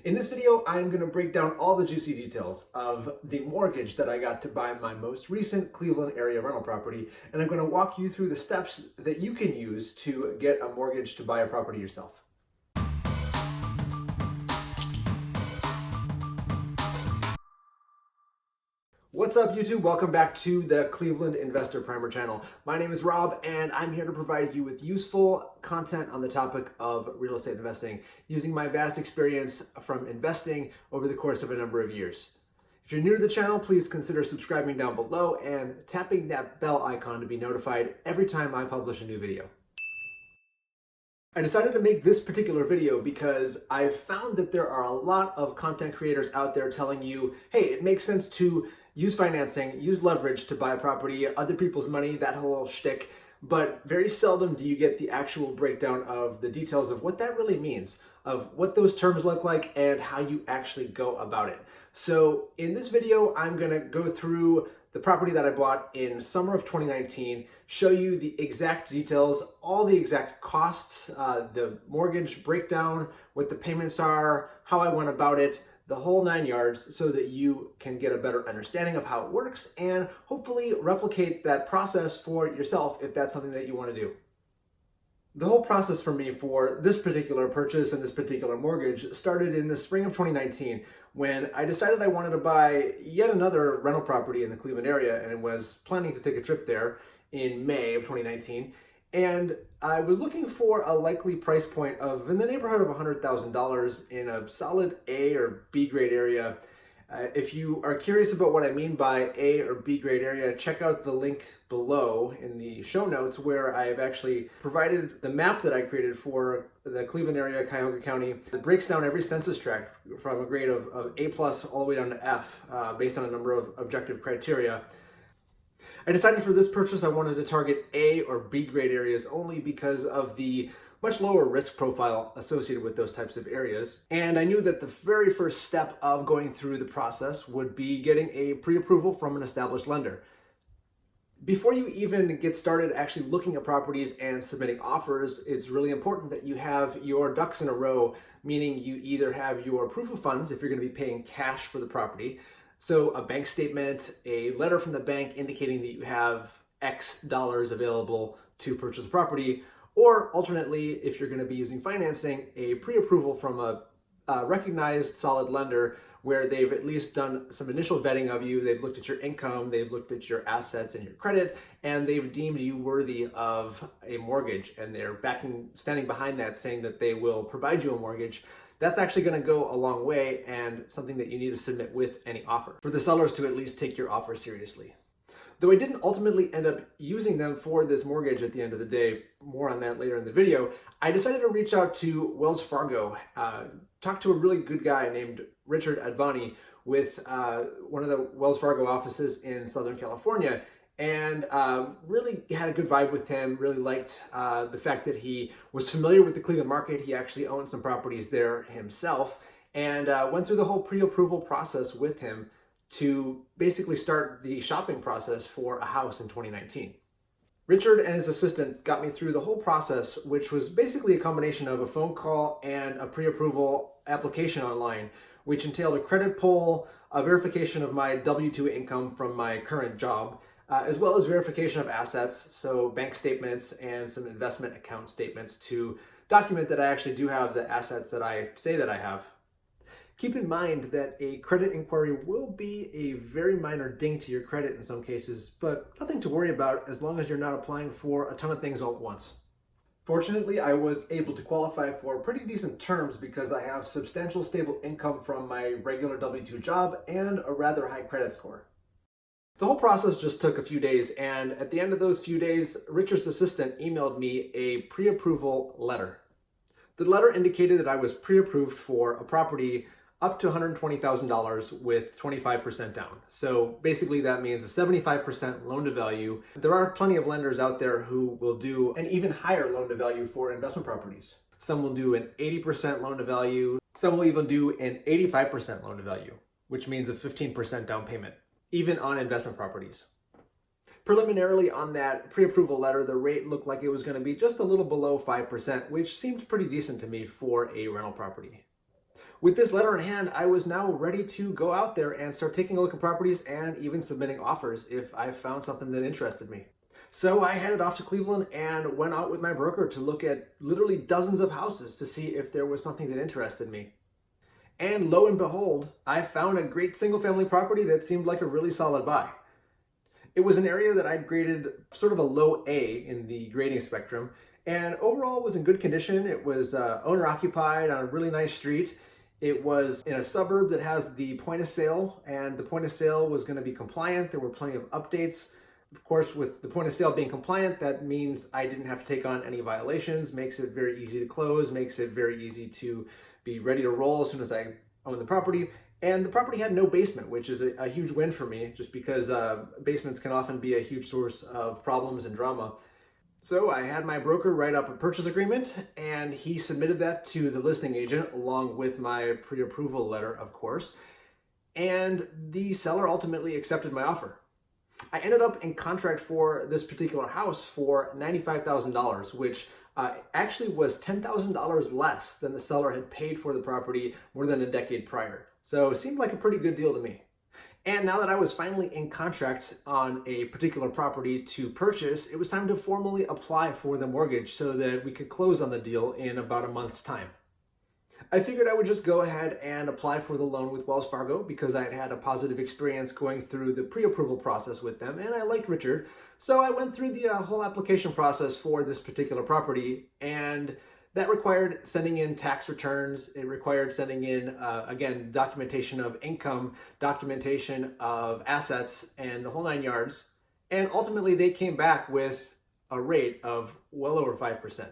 In this video, I'm going to break down all the juicy details of the mortgage that I got to buy my most recent Cleveland area rental property, and I'm going to walk you through the steps that you can use to get a mortgage to buy a property yourself. What's up, YouTube? Welcome back to the Cleveland Investor Primer channel. My name is Rob, and I'm here to provide you with useful content on the topic of real estate investing, using my vast experience from investing over the course of a number of years. If you're new to the channel, please consider subscribing down below and tapping that bell icon to be notified every time I publish a new video. I decided to make this particular video because I've found that there are a lot of content creators out there telling you, hey, it makes sense to use financing, use leverage to buy a property, other people's money, that whole shtick, but very seldom do you get the actual breakdown of the details of what that really means, of what those terms look like and how you actually go about it. So in this video, I'm gonna go through the property that I bought in summer of 2019, show you the exact details, all the exact costs, the mortgage breakdown, what the payments are, how I went about it, the whole 9 yards, so that you can get a better understanding of how it works and hopefully replicate that process for yourself if that's something that you want to do. The whole process for me for this particular purchase and this particular mortgage started in the spring of 2019 when I decided I wanted to buy yet another rental property in the Cleveland area and was planning to take a trip there in May of 2019. And I was looking for a likely price point of in the neighborhood of $100,000 in a solid A or B grade area. If you are curious about what I mean by A or B grade area, check out the link below in the show notes where I have actually provided the map that I created for the Cleveland area, Cuyahoga County. It breaks down every census tract from a grade of A plus all the way down to F based on a number of objective criteria. I decided for this purchase I wanted to target A or B grade areas only because of the much lower risk profile associated with those types of areas. And I knew that the very first step of going through the process would be getting a pre-approval from an established lender. Before you even get started actually looking at properties and submitting offers, it's really important that you have your ducks in a row, meaning you either have your proof of funds if you're going to be paying cash for the property, so a bank statement, a letter from the bank indicating that you have X dollars available to purchase a property, or alternately, if you're going to be using financing, a pre-approval from a recognized solid lender where they've at least done some initial vetting of you, they've looked at your income, they've looked at your assets and your credit, and they've deemed you worthy of a mortgage, and they're standing behind that, saying that they will provide you a mortgage. That's actually going to go a long way and something that you need to submit with any offer for the sellers to at least take your offer seriously. Though I didn't ultimately end up using them for this mortgage at the end of the day, more on that later in the video, I decided to reach out to Wells Fargo, talk to a really good guy named Richard Advani with one of the Wells Fargo offices in Southern California, and really had a good vibe with him, really liked the fact that he was familiar with the Cleveland market. He actually owned some properties there himself, and went through the whole pre-approval process with him to basically start the shopping process for a house in 2019. Richard and his assistant got me through the whole process, which was basically a combination of a phone call and a pre-approval application online, which entailed a credit pull, a verification of my W-2 income from my current job, as well as verification of assets, so bank statements and some investment account statements to document that I actually do have the assets that I say that I have. Keep in mind that a credit inquiry will be a very minor ding to your credit in some cases, but nothing to worry about as long as you're not applying for a ton of things all at once. Fortunately, I was able to qualify for pretty decent terms because I have substantial stable income from my regular W-2 job and a rather high credit score. The whole process just took a few days, and at the end of those few days, Richard's assistant emailed me a pre-approval letter. The letter indicated that I was pre-approved for a property up to $120,000 with 25% down. So basically that means a 75% loan to value. There are plenty of lenders out there who will do an even higher loan to value for investment properties. Some will do an 80% loan to value. Some will even do an 85% loan to value, which means a 15% down payment, even on investment properties. Preliminarily on that pre-approval letter, the rate looked like it was going to be just a little below 5%, which seemed pretty decent to me for a rental property. With this letter in hand, I was now ready to go out there and start taking a look at properties and even submitting offers if I found something that interested me. So I headed off to Cleveland and went out with my broker to look at literally dozens of houses to see if there was something that interested me. And lo and behold, I found a great single family property that seemed like a really solid buy. It was an area that I'd graded sort of a low A in the grading spectrum, and overall was in good condition. It was owner occupied on a really nice street. It was in a suburb that has the point of sale, and the point of sale was going to be compliant. There were plenty of updates. Of course, with the point of sale being compliant, that means I didn't have to take on any violations, makes it very easy to close, makes it very easy to be ready to roll as soon as I own the property. And the property had no basement, which is a huge win for me, just because basements can often be a huge source of problems and drama. So I had my broker write up a purchase agreement, and he submitted that to the listing agent along with my pre-approval letter, of course. And the seller ultimately accepted my offer. I ended up in contract for this particular house for $95,000, which actually was $10,000 less than the seller had paid for the property more than a decade prior. So it seemed like a pretty good deal to me. And now that I was finally in contract on a particular property to purchase, it was time to formally apply for the mortgage so that we could close on the deal in about a month's time. I figured I would just go ahead and apply for the loan with Wells Fargo because I had had a positive experience going through the pre-approval process with them, and I liked Richard. So I went through the whole application process for this particular property, and that required sending in tax returns. It required sending in, again, documentation of income, documentation of assets, and the whole 9 yards. And ultimately, they came back with a rate of well over 5%.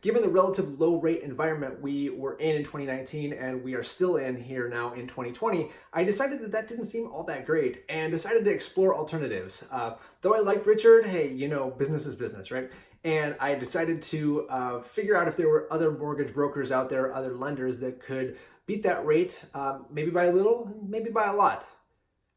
Given the relative low rate environment we were in 2019 and we are still in here now in 2020, I decided that didn't seem all that great and decided to explore alternatives. Though I liked Richard, hey, business is business, right? And I decided to figure out if there were other mortgage brokers out there, other lenders that could beat that rate, maybe by a little, maybe by a lot.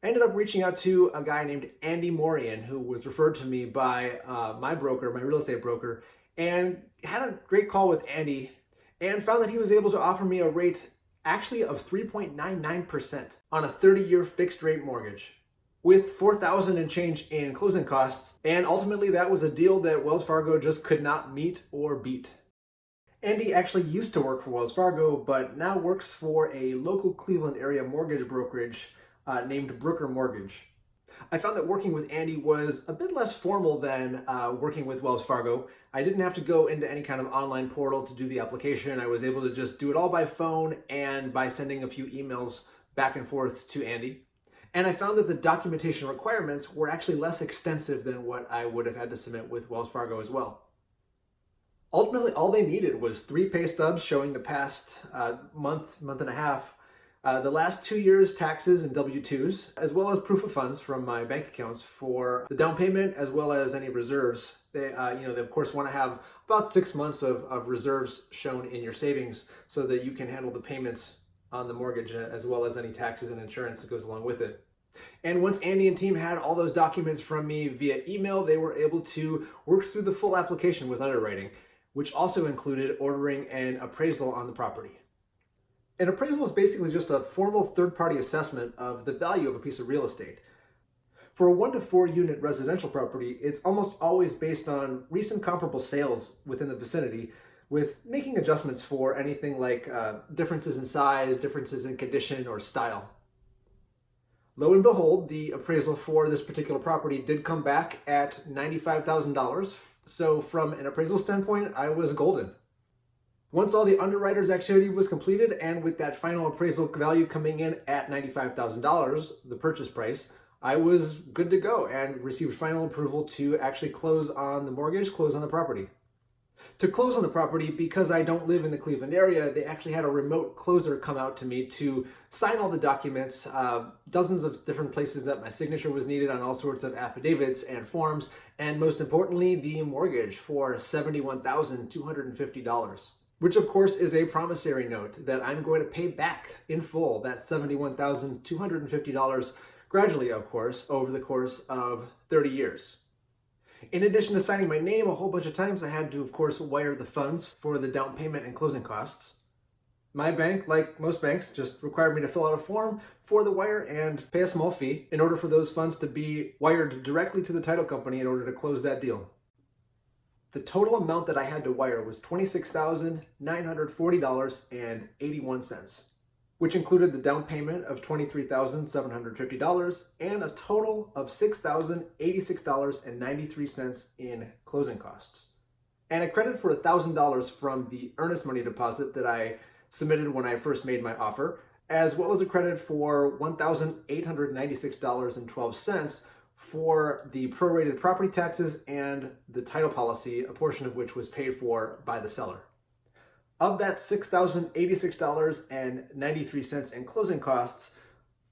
I ended up reaching out to a guy named Andy Morian, who was referred to me by my broker, my real estate broker, and had a great call with Andy and found that he was able to offer me a rate actually of 3.99% on a 30-year fixed rate mortgage with $4,000 and change in closing costs. And ultimately that was a deal that Wells Fargo just could not meet or beat. Andy actually used to work for Wells Fargo, but now works for a local Cleveland area mortgage brokerage named Brooker Mortgage. I found that working with Andy was a bit less formal than working with Wells Fargo. I didn't have to go into any kind of online portal to do the application. I was able to just do it all by phone and by sending a few emails back and forth to Andy. And I found that the documentation requirements were actually less extensive than what I would have had to submit with Wells Fargo as well. Ultimately, all they needed was 3 pay stubs showing the past month and a half, the last 2 years' taxes and W-2s, as well as proof of funds from my bank accounts for the down payment, as well as any reserves. They of course want to have about 6 months of reserves shown in your savings so that you can handle the payments on the mortgage, as well as any taxes and insurance that goes along with it. And once Andy and team had all those documents from me via email, they were able to work through the full application with underwriting, which also included ordering an appraisal on the property. An appraisal is basically just a formal third-party assessment of the value of a piece of real estate. For a 1 to 4 unit residential property, it's almost always based on recent comparable sales within the vicinity, with making adjustments for anything like differences in size, differences in condition, or style. Lo and behold, the appraisal for this particular property did come back at $95,000. So from an appraisal standpoint, I was golden. Once all the underwriter's activity was completed, and with that final appraisal value coming in at $95,000, the purchase price, I was good to go and received final approval to actually close on the mortgage, close on the property. To close on the property, because I don't live in the Cleveland area, they actually had a remote closer come out to me to sign all the documents, dozens of different places that my signature was needed on all sorts of affidavits and forms, and most importantly, the mortgage for $71,250. Which of course is a promissory note that I'm going to pay back in full, that $71,250 gradually, of course, over the course of 30 years. In addition to signing my name a whole bunch of times, I had to, of course, wire the funds for the down payment and closing costs. My bank, like most banks, just required me to fill out a form for the wire and pay a small fee in order for those funds to be wired directly to the title company in order to close that deal. The total amount that I had to wire was $26,940.81, which included the down payment of $23,750 and a total of $6,086.93 in closing costs. And a credit for $1,000 from the earnest money deposit that I submitted when I first made my offer, as well as a credit for $1,896.12 for the prorated property taxes and the title policy, a portion of which was paid for by the seller. Of that $6,086.93 in closing costs,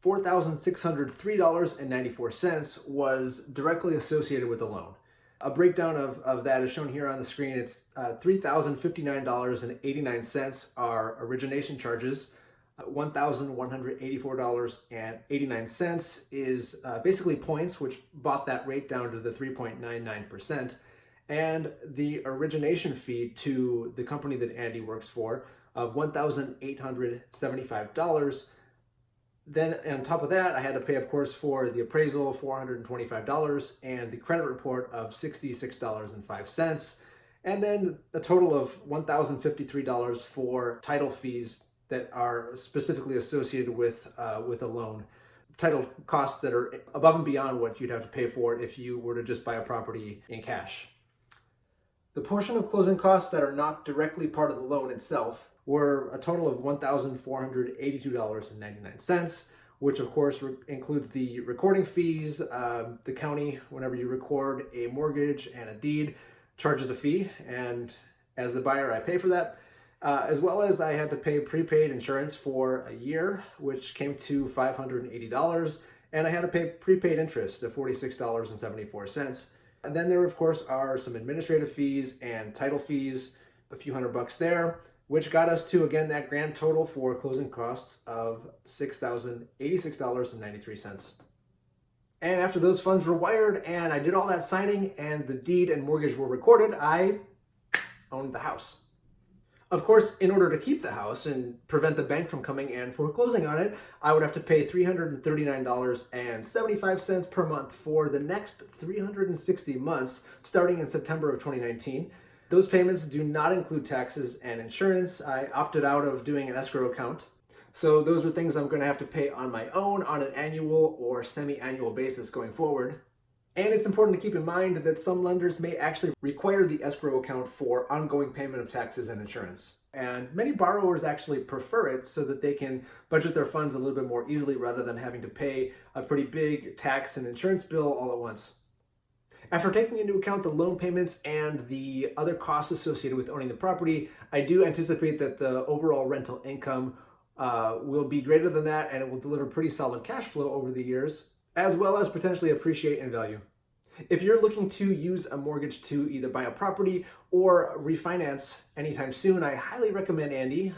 $4,603.94 was directly associated with the loan. A breakdown of that is shown here on the screen. It's $3,059.89 are origination charges. $1,184.89 is basically points, which brought that rate down to the 3.99%. And the origination fee to the company that Andy works for of $1,875. Then on top of that, I had to pay, of course, for the appraisal, $425, and the credit report of $66.05. And then a total of $1,053 for title fees that are specifically associated with a loan. Title costs that are above and beyond what you'd have to pay for if you were to just buy a property in cash. The portion of closing costs that are not directly part of the loan itself were a total of $1,482.99, which of course includes the recording fees. The county, whenever you record a mortgage and a deed, charges a fee, and as the buyer, I pay for that. As well as I had to pay prepaid insurance for a year, which came to $580, and I had to pay prepaid interest of $46.74. And then there, of course, are some administrative fees and title fees, a few $100 there, which got us to, again, that grand total for closing costs of $6,086.93. And after those funds were wired and I did all that signing and the deed and mortgage were recorded, I owned the house. Of course, in order to keep the house and prevent the bank from coming and foreclosing on it, I would have to pay $339.75 per month for the next 360 months, starting in September of 2019. Those payments do not include taxes and insurance. I opted out of doing an escrow account. So those are things I'm going to have to pay on my own on an annual or semi-annual basis going forward. And it's important to keep in mind that some lenders may actually require the escrow account for ongoing payment of taxes and insurance. And many borrowers actually prefer it so that they can budget their funds a little bit more easily rather than having to pay a pretty big tax and insurance bill all at once. After taking into account the loan payments and the other costs associated with owning the property, I do anticipate that the overall rental income will be greater than that, and it will deliver pretty solid cash flow over the years, as well as potentially appreciate in value. If you're looking to use a mortgage to either buy a property or refinance anytime soon, I highly recommend Andy.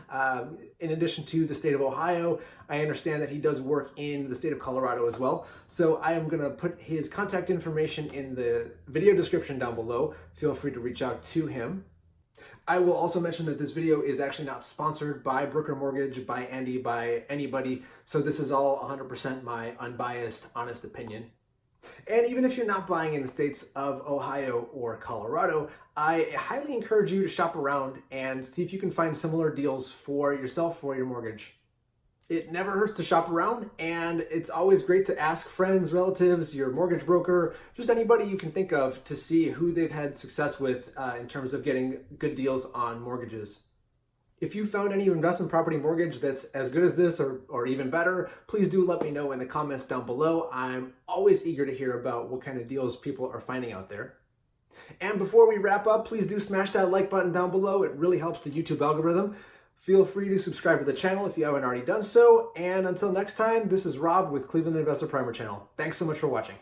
In addition to the state of Ohio, I understand that he does work in the state of Colorado as well. So I am going to put his contact information in the video description down below. Feel free to reach out to him. I will also mention that this video is actually not sponsored by Brooker Mortgage, by Andy, by anybody. So this is all 100% my unbiased, honest opinion. And even if you're not buying in the states of Ohio or Colorado, I highly encourage you to shop around and see if you can find similar deals for yourself for your mortgage. It never hurts to shop around, and it's always great to ask friends, relatives, your mortgage broker, just anybody you can think of to see who they've had success with in terms of getting good deals on mortgages. If you found any investment property mortgage that's as good as this or even better, please do let me know in the comments down below. I'm always eager to hear about what kind of deals people are finding out there. And before we wrap up, please do smash that like button down below. It really helps the YouTube algorithm. Feel free to subscribe to the channel if you haven't already done so. And until next time, this is Rob with Cleveland Investor Primer Channel. Thanks so much for watching.